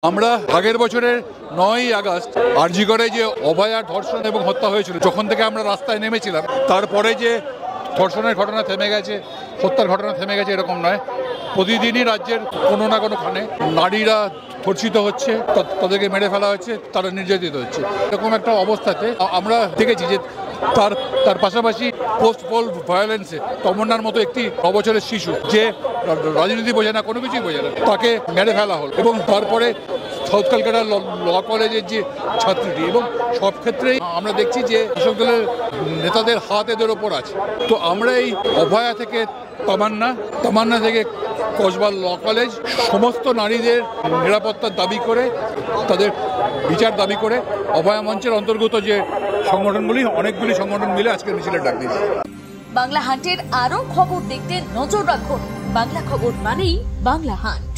আমরা আগের বছরের 9ই আগস্ট আরজিকরে যে অভয়া ধর্ষণ এবং হত্যা হয়েছিল, যখন থেকে আমরা রাস্তায় নেমেছিলাম, তারপরে যে ধর্ষণের ঘটনা থেমে গেছে, হত্যার ঘটনা থেমে গেছে এরকম নয়। প্রতিদিনই রাজ্যের কোনো না কোনোখানে নারীরা ধর্ষিত হচ্ছে, তাদেরকে মেরে ফেলা হচ্ছে, তারা নির্যাতিত হচ্ছে। এরকম একটা অবস্থাতে আমরা দেখেছি যে তার পাশাপাশি পোস্ট পোল ভায়োলেন্সে তমন্নার মতো একটি 9 বছরের শিশু, যে রাজনীতি বোঝে না, কোনো কিছুই বোঝে না, তাকে মেরে ফেলা হল। এবং তারপরে সাউথ কলকাতা ল কলেজের যে ছাত্রীটি, এবং সব ক্ষেত্রেই আমরা দেখছি যে শাসক দলের নেতাদের হাত এদের ওপর আছে। তো আমরা এই অভয়া থেকে তামান্না থেকে কসবা ল কলেজ, সমস্ত নারীদের নিরাপত্তার দাবি করে, তাদের বিচার দাবি করে অভয়া মঞ্চের অন্তর্গত যে সংগঠনগুলি, অনেকগুলি সংগঠন মিলে আজকে মিছিলের ডাক দিয়েছে। বাংলা হান্টের আরো খবর দেখতে নজর রাখুন। বাংলা খবর মানেই বাংলা হান্ট।